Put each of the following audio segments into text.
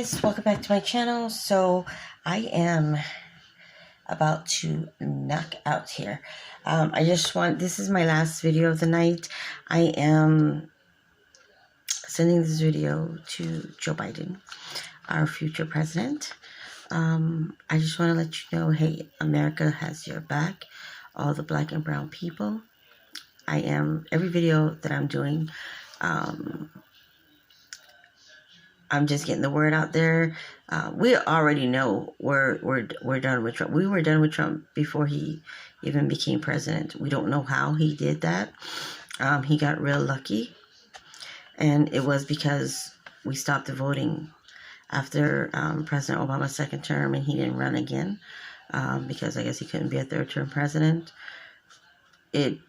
guys, welcome back to my channel. So I am about to knock out here. This is my last video of the night. I am sending this video to Joe Biden, our future president. I just want to let you know, hey, America has your back, all the black and brown people. Every video that I'm doing, I'm just getting the word out there. We already know we're done with Trump. We were done with Trump before he even became president. We don't know how he did that. He got real lucky, and it was because we stopped the voting after President Obama's second term, and he didn't run again because I guess he couldn't be a third-term president. It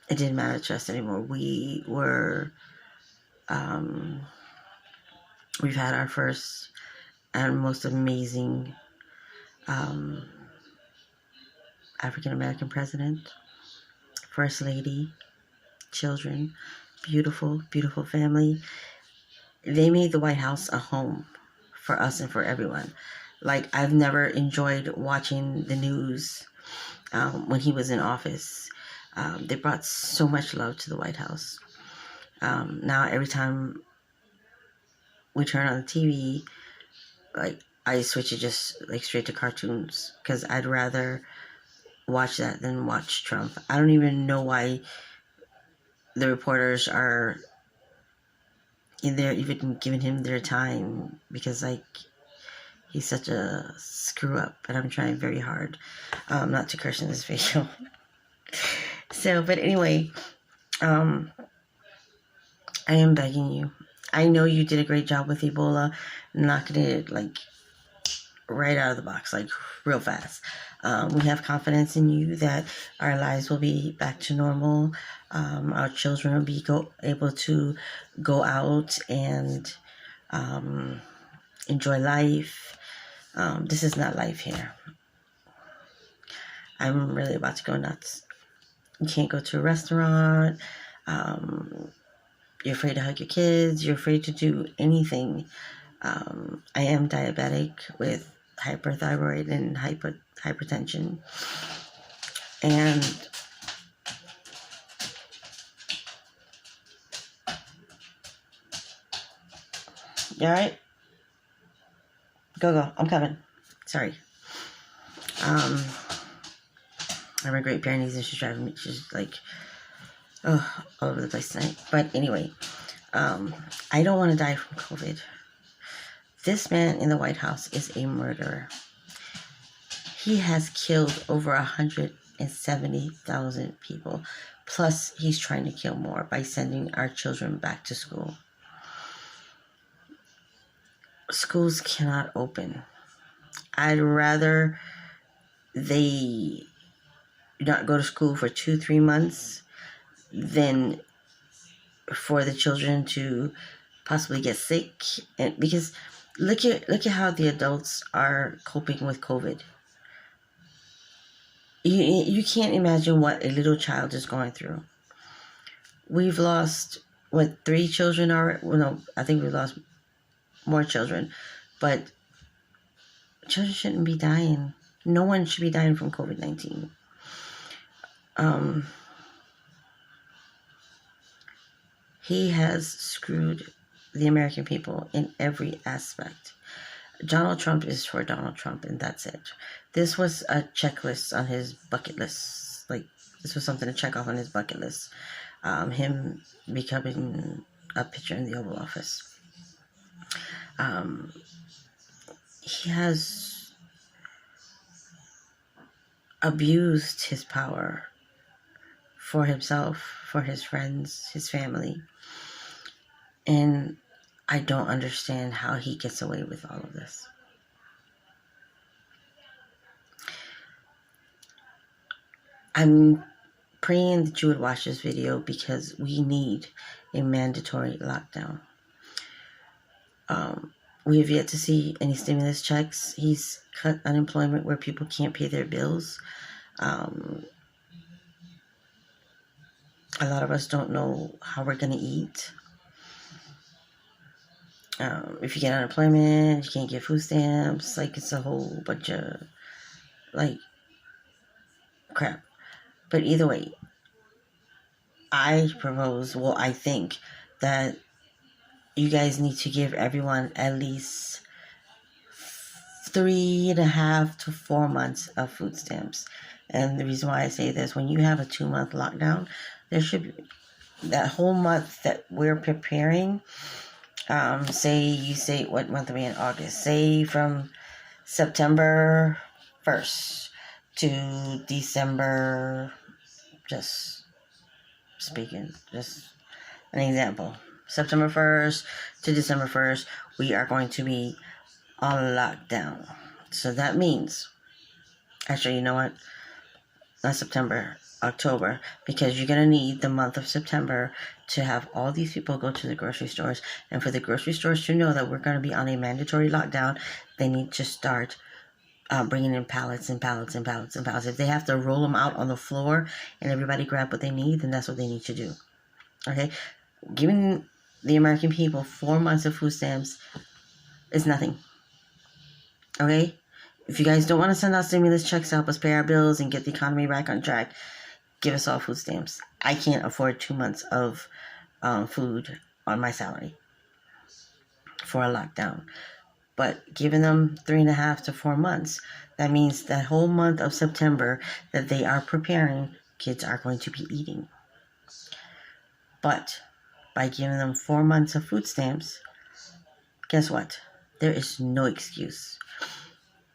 didn't matter to us anymore. We've had our first and most amazing African-American president, first lady, children, beautiful, beautiful family. They made the White House a home for us and for everyone. Like, I've never enjoyed watching the news when he was in office. They brought so much love to the White House. Now every time we turn on the TV, like, I switch it just like straight to cartoons because I'd rather watch that than watch Trump. I don't even know why the reporters are in there even giving him their time, because like, he's such a screw up, and I'm trying very hard not to curse in this video. So, but anyway, I am begging you. I know you did a great job with Ebola, knocking it like right out of the box, like real fast. We have confidence in you that our lives will be back to normal. Our children will be able to go out and enjoy life. This is not life here. I'm really about to go nuts. You can't go to a restaurant. You're afraid to hug your kids. You're afraid to do anything. I am diabetic with hyperthyroid and hypertension. And you all right? Go. I'm coming. Sorry. I have a great Pyrenees, and she's driving me. She's like, all over the place tonight. But anyway, I don't want to die from COVID. This man in the White House is a murderer. He has killed over 170,000 people. Plus, he's trying to kill more by sending our children back to school. Schools cannot open. I'd rather they not go to school for 2-3 months than for the children to possibly get sick. And because look at how the adults are coping with COVID. You can't imagine what a little child is going through. We've lost 3 children already. Well, no, I think we've lost more children, but children shouldn't be dying. No one should be dying from COVID-19. He has screwed the American people in every aspect. Donald Trump is for Donald Trump, and that's it. This was a checklist on his bucket list. Like, this was something to check off on his bucket list. Him becoming a pitcher in the Oval Office. He has abused his power for himself, for his friends, his family. And I don't understand how he gets away with all of this. I'm praying that you would watch this video because we need a mandatory lockdown. We have yet to see any stimulus checks. He's cut unemployment where people can't pay their bills. A lot of us don't know how we're going to eat. If you get unemployment, you can't get food stamps. Like, it's a whole bunch of, like, crap. But either way, I think that you guys need to give everyone at least 3.5 to 4 months of food stamps. And the reason why I say this, when you have a 2-month lockdown, there should be that whole month that we're preparing. Say what month are we in? August. Say from September 1st to December, just speaking, just an example. September 1st to December 1st, we are going to be on lockdown. So that means, actually, you know what? Not September, October, because you're going to need the month of September to have all these people go to the grocery stores. And for the grocery stores to know that we're going to be on a mandatory lockdown, they need to start bringing in pallets and pallets and pallets and pallets. If they have to roll them out on the floor and everybody grab what they need, then that's what they need to do. Okay? Giving the American people 4 months of food stamps is nothing. Okay? If you guys don't want to send out stimulus checks to help us pay our bills and get the economy back on track, give us all food stamps. I can't afford 2 months of food on my salary for a lockdown. But giving them 3.5 to 4 months, that means that whole month of September that they are preparing, kids are going to be eating. But by giving them 4 months of food stamps, guess what? There is no excuse.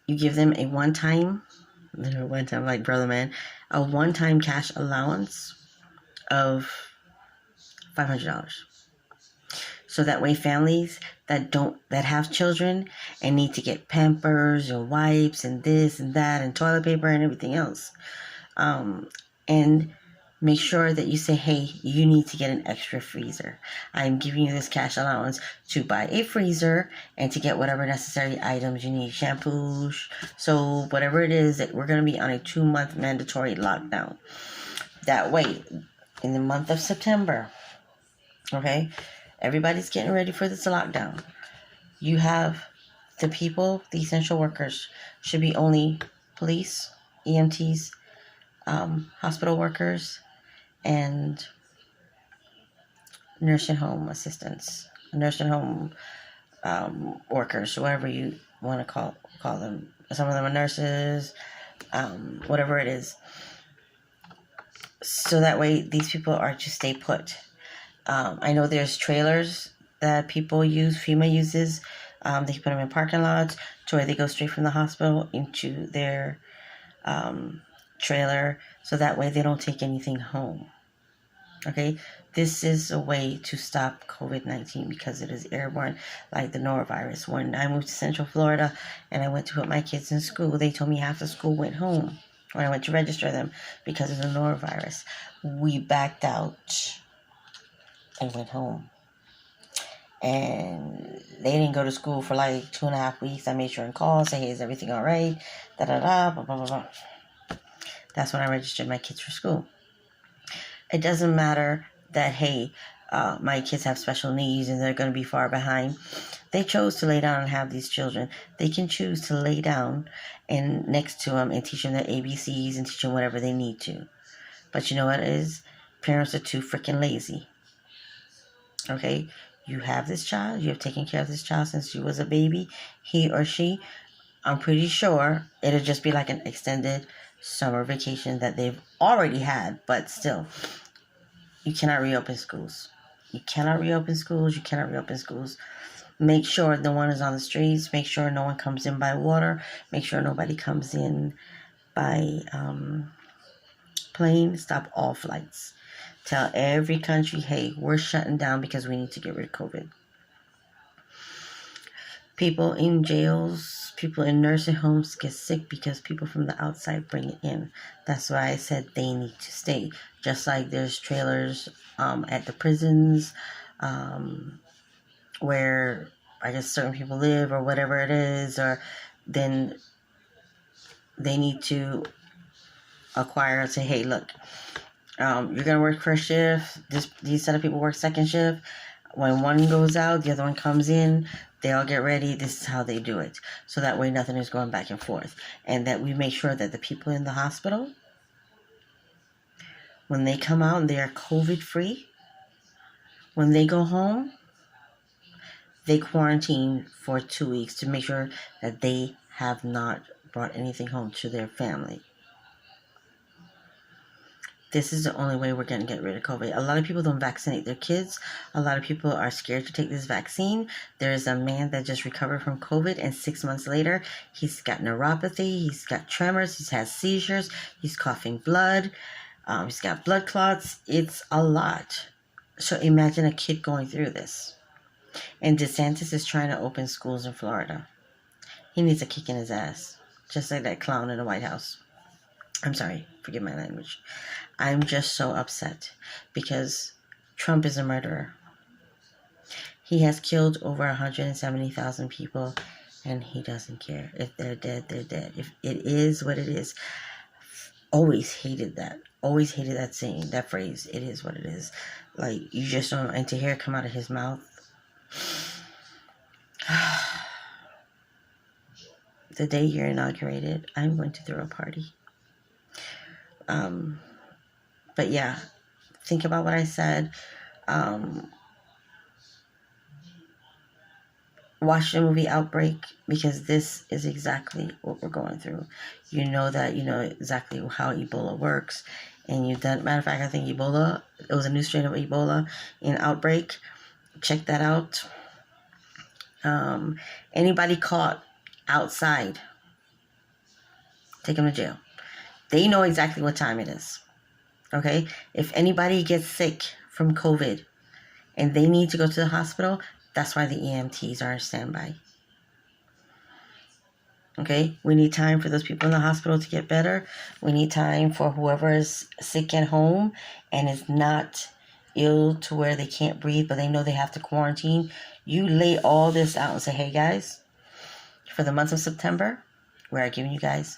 You give them a one-time like brother man, a one-time cash allowance of $500. So that way families that have children and need to get Pampers and wipes and this and that and toilet paper and everything else, and make sure that you say, hey, you need to get an extra freezer. I'm giving you this cash allowance to buy a freezer and to get whatever necessary items you need, shampoo, soap, whatever it is, that we're going to be on a 2-month mandatory lockdown. That way, in the month of September, okay, everybody's getting ready for this lockdown. You have the people, the essential workers, should be only police, EMTs, hospital workers, and nursing home assistants, nursing home workers, whatever you want to call them. Some of them are nurses, whatever it is. So that way these people are to stay put. I know there's trailers that people use, FEMA uses. They put them in parking lots to where they go straight from the hospital into their trailer, so that way they don't take anything home. Okay, this is a way to stop COVID-19 because it is airborne, like the norovirus. When I moved to Central Florida and I went to put my kids in school, they told me half the school went home when I went to register them because of the norovirus. We backed out and went home. And they didn't go to school for like 2.5 weeks. I made sure and call, say, hey, is everything all right? Blah, blah, blah, blah. That's when I registered my kids for school. It doesn't matter that, hey, my kids have special needs and they're going to be far behind. They chose to lay down and have these children. They can choose to lay down and next to them and teach them their ABCs and teach them whatever they need to. But you know what it is? Parents are too freaking lazy. Okay? You have this child. You have taken care of this child since you was a baby. He or she, I'm pretty sure it'll just be like an extended summer vacation that they've already had, but still, you cannot reopen schools. You cannot reopen schools. You cannot reopen schools. Make sure no one is on the streets. Make sure no one comes in by water. Make sure nobody comes in by plane. Stop all flights. Tell every country, hey, we're shutting down because we need to get rid of COVID. People in jails, people in nursing homes get sick because people from the outside bring it in. That's why I said they need to stay. Just like there's trailers at the prisons where I guess certain people live or whatever it is, or then they need to acquire and say, hey, look, you're going to work first shift. These set of people work second shift. When one goes out, the other one comes in. They all get ready. This is how they do it. So that way nothing is going back and forth. And that we make sure that the people in the hospital, when they come out and they are COVID free, when they go home, they quarantine for 2 weeks to make sure that they have not brought anything home to their family. This is the only way we're going to get rid of COVID. A lot of people don't vaccinate their kids. A lot of people are scared to take this vaccine. There is a man that just recovered from COVID, and 6 months later, he's got neuropathy, he's got tremors, he's had seizures, he's coughing blood, he's got blood clots. It's a lot. So imagine a kid going through this. And DeSantis is trying to open schools in Florida. He needs a kick in his ass, just like that clown in the White House. I'm sorry, forgive my language. I'm just so upset because Trump is a murderer. He has killed over 170,000 people, and he doesn't care. If they're dead, they're dead. If it is what it is. Always hated that. Always hated that saying, that phrase, it is what it is. Like, you just don't, and to hear it come out of his mouth. The day you're inaugurated, I'm going to throw a party. But yeah, think about what I said. Watch the movie Outbreak, because this is exactly what we're going through. You know that, you know exactly how Ebola works. And you've done, matter of fact, I think Ebola, it was a new strain of Ebola in Outbreak. Check that out. Anybody caught outside, take them to jail. They know exactly what time it is. Okay? If anybody gets sick from COVID and they need to go to the hospital, that's why the EMTs are on standby. Okay? We need time for those people in the hospital to get better. We need time for whoever is sick at home and is not ill to where they can't breathe, but they know they have to quarantine. You lay all this out and say, hey guys, for the month of September, we are giving you guys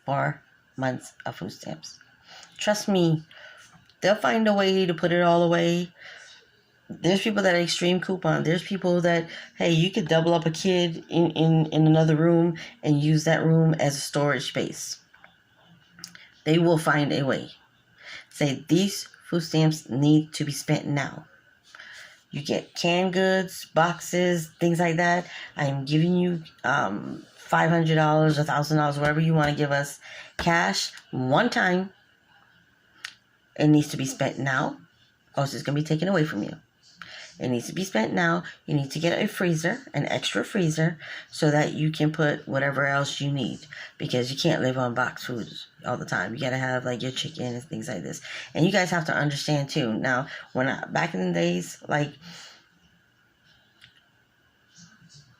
4 months of food stamps. Trust me, they'll find a way to put it all away. There's people that are extreme coupon. There's people that, hey, you could double up a kid in another room and use that room as a storage space. They will find a way. Say, these food stamps need to be spent now. You get canned goods, boxes, things like that. I am giving you $500, $1,000, whatever you want to give us, cash, one time. It needs to be spent now, or else it's going to be taken away from you. It needs to be spent now. You need to get a freezer, an extra freezer, so that you can put whatever else you need. Because you can't live on box foods all the time. You got to have like your chicken and things like this. And you guys have to understand too. Now, back in the days, like,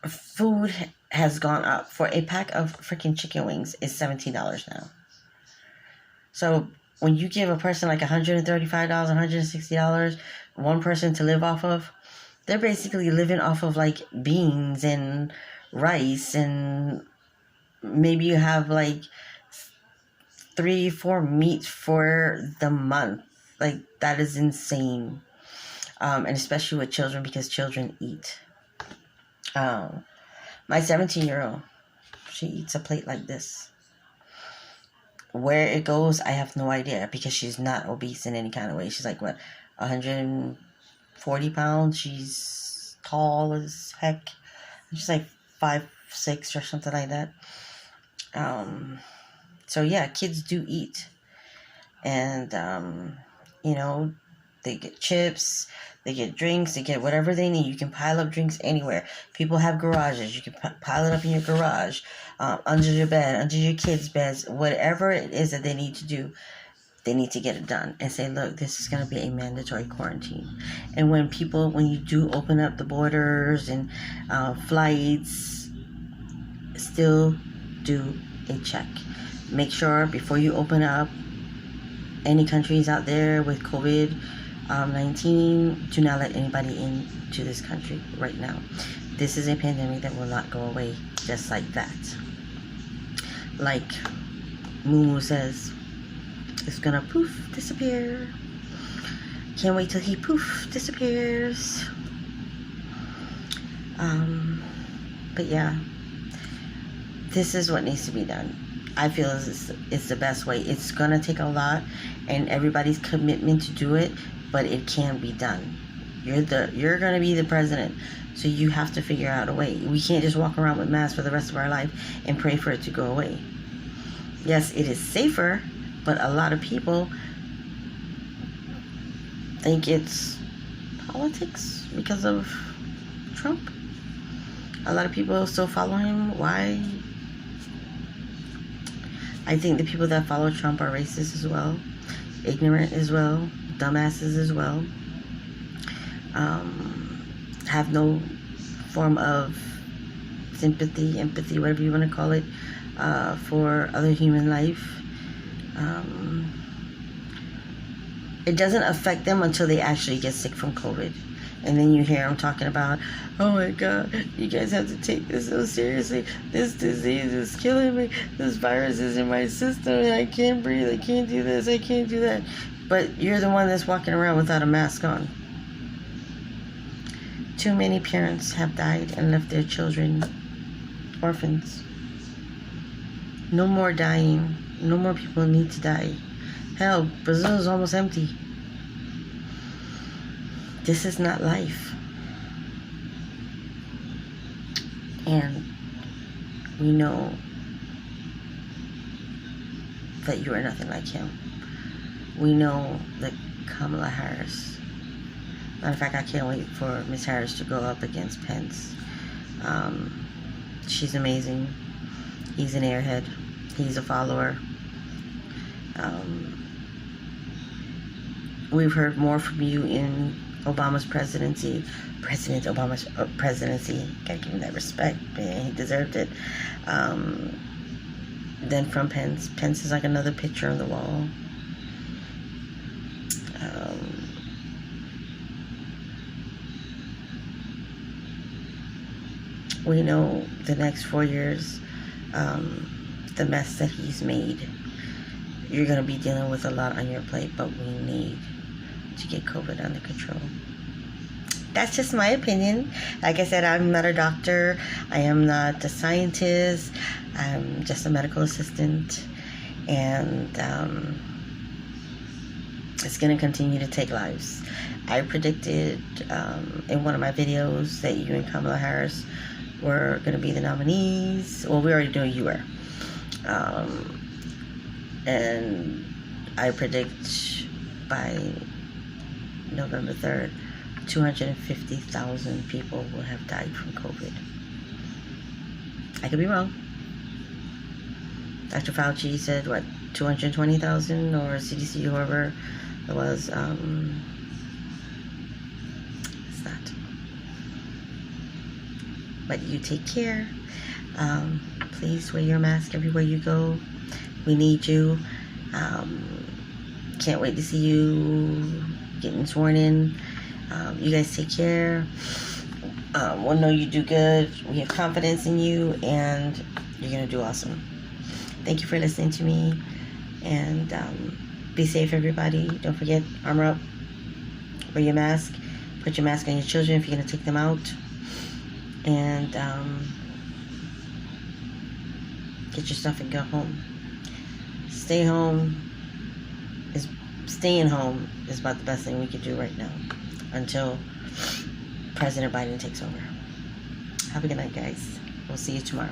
food has gone up. For a pack of freaking chicken wings is $17 now. So when you give a person like $135, $160, one person to live off of, they're basically living off of like beans and rice, and maybe you have like 3-4 meats for the month. Like, that is insane. And especially with children, because children eat. My 17-year-old, she eats a plate like this. Where it goes, I have no idea, because she's not obese in any kind of way. She's like, what, 140 pounds? She's tall as heck. She's like 5'6" or something like that. So yeah, kids do eat. And, they get chips, they get drinks, they get whatever they need. You can pile up drinks anywhere. People have garages. You can pile it up in your garage, under your bed, under your kids' beds, whatever it is that they need to do. They need to get it done and say, look, this is going to be a mandatory quarantine. And when you do open up the borders and flights, still do a check. Make sure before you open up any countries out there with COVID-19, do not let anybody into this country right now. This is a pandemic that will not go away just like that. Like Mumu says, it's gonna poof, disappear. Can't wait till he poof, disappears. But yeah, this is what needs to be done. I feel it's the best way. It's gonna take a lot and everybody's commitment to do it, but it can be done. You're gonna be the president, so you have to figure out a way. We can't just walk around with masks for the rest of our life and pray for it to go away. Yes, it is safer, but a lot of people think it's politics because of Trump. A lot of people still follow him. Why? I think the people that follow Trump are racist as well, ignorant as well, dumbasses as well, have no form of sympathy, empathy, whatever you want to call it, for other human life. It doesn't affect them until they actually get sick from COVID. And then you hear them talking about, oh my God, you guys have to take this so seriously. This disease is killing me. This virus is in my system. And I can't breathe. I can't do this. I can't do that. But you're the one that's walking around without a mask on. Too many parents have died and left their children orphans. No more dying. No more people need to die. Hell, Brazil is almost empty. This is not life. And we know that you are nothing like him. We know that Kamala Harris. Matter of fact, I can't wait for Miss Harris to go up against Pence. She's amazing. He's an airhead. He's a follower. We've heard more from you in Obama's presidency. President Obama's presidency. Gotta give him that respect, man. He deserved it. Then from Pence. Pence is like another picture on the wall. We know the next 4 years, the mess that he's made. You're going to be dealing with a lot on your plate, but we need to get COVID under control. That's just my opinion. Like I said, I'm not a doctor. I am not a scientist. I'm just a medical assistant. And it's going to continue to take lives. I predicted in one of my videos that you and Kamala Harris were going to be the nominees. Well, we already know you were. And I predict by November 3rd, 250,000 people will have died from COVID. I could be wrong. Dr. Fauci said, what, 220,000, or CDC, whoever it was. It's not. But you take care. Please wear your mask everywhere you go. We need you. Can't wait to see you getting sworn in. You guys take care. We'll know you do good. We have confidence in you, and you're going to do awesome. Thank you for listening to me, and be safe, everybody. Don't forget, armor up. Wear your mask. Put your mask on your children if you're going to take them out. And get your stuff and go home. Staying home is about the best thing we could do right now until President Biden takes over. Have a good night, guys. We'll see you tomorrow.